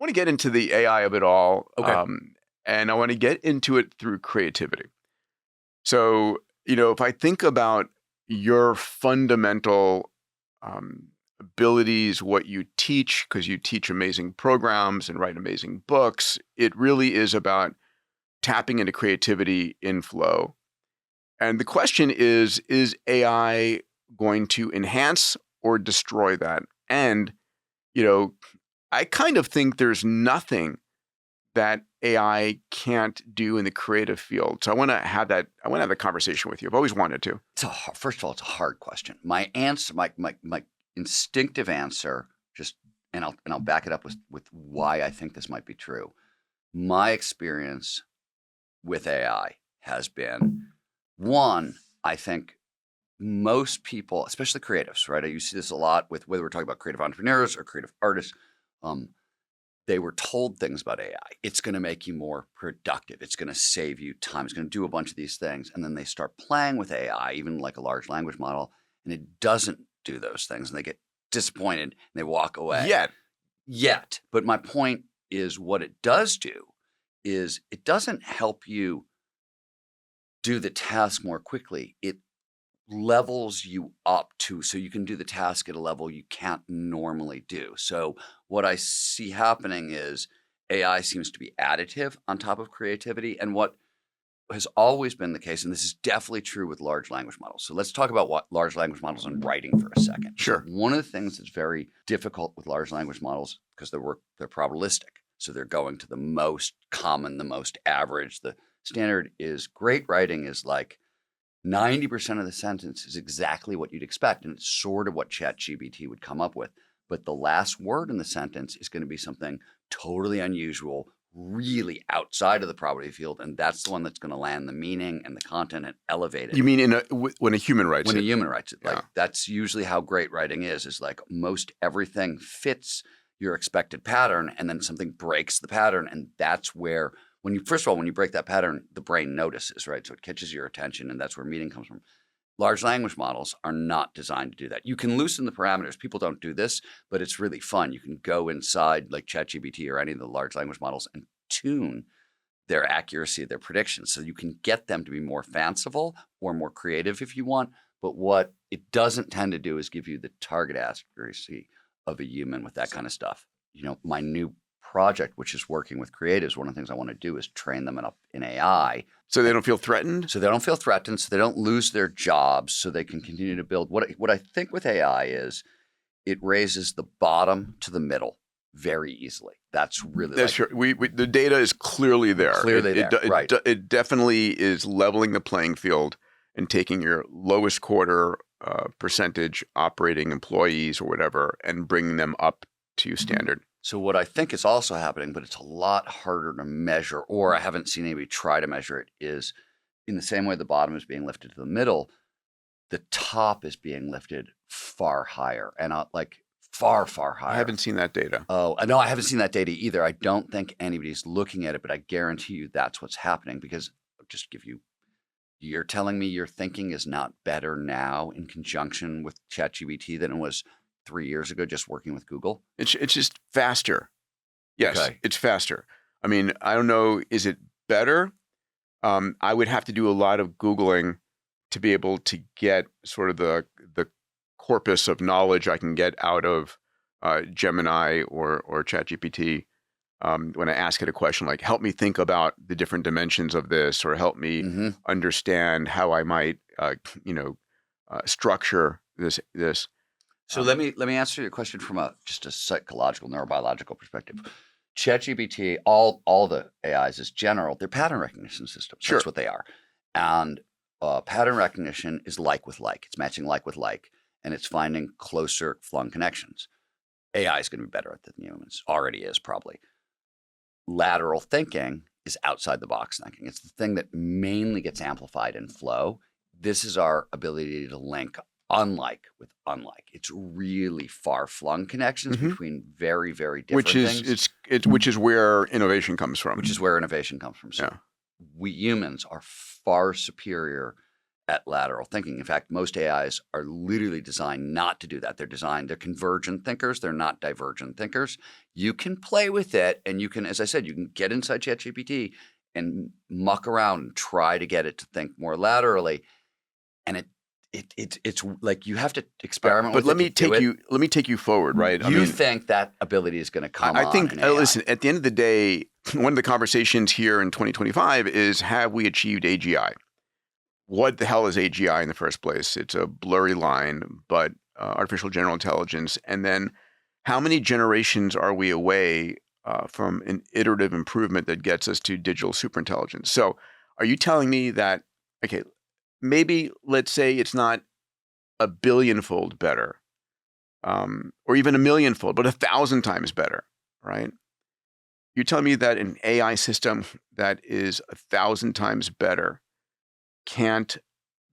want to get into the AI of it all. Okay. And I want to get into it through creativity. So, if I think about your fundamental abilities, what you teach, because you teach amazing programs and write amazing books, it really is about tapping into creativity in flow. And the question is AI going to enhance or destroy that? And, I kind of think there's nothing that AI can't do in the creative field. So I want to have that conversation with you. I've always wanted to. First of all, it's a hard question. My answer, my instinctive answer, and I'll back it up with why I think this might be true. My experience with AI has been one, I think most people, especially creatives, right? You see this a lot with whether we're talking about creative entrepreneurs or creative artists. They were told things about AI. It's going to make you more productive. It's going to save you time. It's going to do a bunch of these things. And then they start playing with AI, even like a large language model, and it doesn't do those things. And they get disappointed and they walk away. Yet. But my point is what it does do is it doesn't help you do the task more quickly. It levels you up so you can do the task at a level you can't normally do. So what I see happening is AI seems to be additive on top of creativity. And what has always been the case, and this is definitely true with large language models. So let's talk about what large language models and writing for a second. Sure. So one of the things that's very difficult with large language models, because they're probabilistic. So they're going to the most common, the most average. The standard is great writing is like 90% of the sentence is exactly what you'd expect. And it's sort of what ChatGPT would come up with. But the last word in the sentence is going to be something totally unusual, really outside of the probability field. And that's the one that's going to land the meaning and the content and elevate it. You mean when a human writes it? When a human writes it. Yeah. Like that's usually how great writing is like most everything fits your expected pattern and then something breaks the pattern. And that's where when you break that pattern, the brain notices, right? So it catches your attention, and that's where meaning comes from. Large language models are not designed to do that. You can loosen the parameters. People don't do this, but it's really fun. You can go inside like ChatGPT or any of the large language models and tune their accuracy, their predictions. So you can get them to be more fanciful or more creative if you want. But what it doesn't tend to do is give you the target accuracy of a human with that kind of stuff. My new project, which is working with creatives, one of the things I want to do is train them up in AI. So they don't feel threatened? So they don't feel threatened, so they don't lose their jobs, so they can continue to build. What I think with AI is it raises the bottom to the middle very easily. That's really the data is clearly there. Right. It definitely is leveling the playing field and taking your lowest quarter percentage operating employees or whatever and bringing them up to standard. So what I think is also happening, but it's a lot harder to measure, or I haven't seen anybody try to measure it, is in the same way the bottom is being lifted to the middle, the top is being lifted far higher and far, far higher. I haven't seen that data. Oh, no, I haven't seen that data either. I don't think anybody's looking at it, but I guarantee you that's what's happening because I'll just give you, you're telling me your thinking is not better now in conjunction with ChatGPT than it was 3 years ago, just working with Google? It's just faster. Yes, okay. It's faster. I mean, I don't know. Is it better? I would have to do a lot of Googling to be able to get sort of the corpus of knowledge I can get out of Gemini or ChatGPT when I ask it a question like, help me think about the different dimensions of this, or help me understand how I might, structure this. So let me answer your question from just a psychological, neurobiological perspective. ChatGPT, all the AIs is general. They're pattern recognition systems. Sure. That's what they are. And pattern recognition is like with like. It's matching like with like, and it's finding closer flung connections. AI is going to be better at that than humans. Already is probably. Lateral thinking is outside the box thinking. It's the thing that mainly gets amplified in flow. This is our ability to link unlike with unlike. It's really far-flung connections between very, very different things. Which is where innovation comes from. So we humans are far superior at lateral thinking. In fact, most AIs are literally designed not to do that. They're convergent thinkers. They're not divergent thinkers. You can play with it, and you can, as I said, you can get inside ChatGPT and muck around and try to get it to think more laterally. And it's like you have to experiment but with let it. Let me take you forward, right? You think that ability is going to come I think, on in AI. listen, at the end of the day, one of the conversations here in 2025 is, have we achieved AGI? What the hell is AGI in the first place? It's a blurry line, but artificial general intelligence. And then how many generations are we away from an iterative improvement that gets us to digital superintelligence? So are you telling me that, okay, maybe let's say it's not a billionfold better, or even a millionfold, but 1,000 times better, right? You're telling me that an AI system that is 1,000 times better can't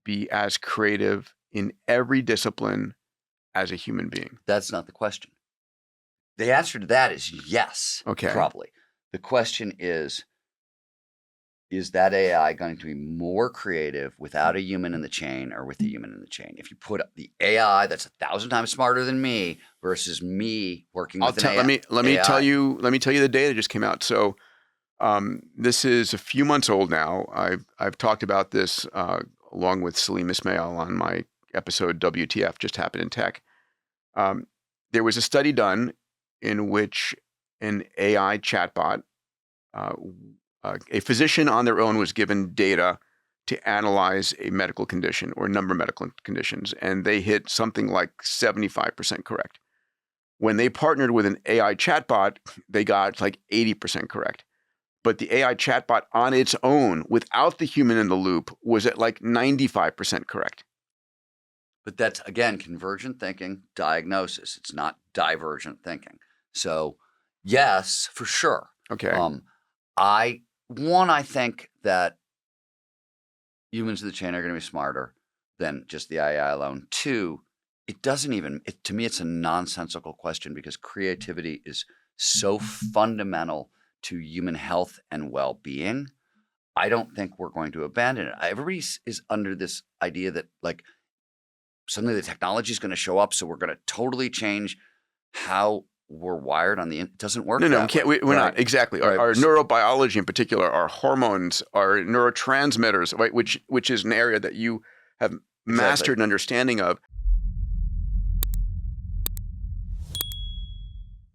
be as creative in every discipline as a human being? That's not the question. The answer to that is yes, Okay. probably. The question is that AI going to be more creative without a human in the chain or with a human in the chain? If you put the AI that's 1,000 times smarter than me versus me working with an AI. Let me tell you the data that just came out. So this is a few months old now. I've talked about this along with Salim Ismail on my episode WTF, Just Happened in Tech. There was a study done in which an AI chatbot, a physician on their own, was given data to analyze a medical condition or a number of medical conditions, and they hit something like 75% correct. When they partnered with an AI chatbot, they got like 80% correct. But the AI chatbot on its own, without the human in the loop, was at like 95% correct. But that's, again, convergent thinking, diagnosis. It's not divergent thinking. So, yes, for sure. Okay. I think that humans in the chain are going to be smarter than just the AI alone. Two, to me, it's a nonsensical question because creativity is so fundamental to human health and well-being. I don't think we're going to abandon it. Everybody is under this idea that like suddenly the technology is going to show up, so we're going to totally change how we're wired on the. It doesn't work. No, we can't. We're not exactly. Right. Our neurobiology, in particular, our hormones, our neurotransmitters, right, which is an area that you have mastered an understanding of.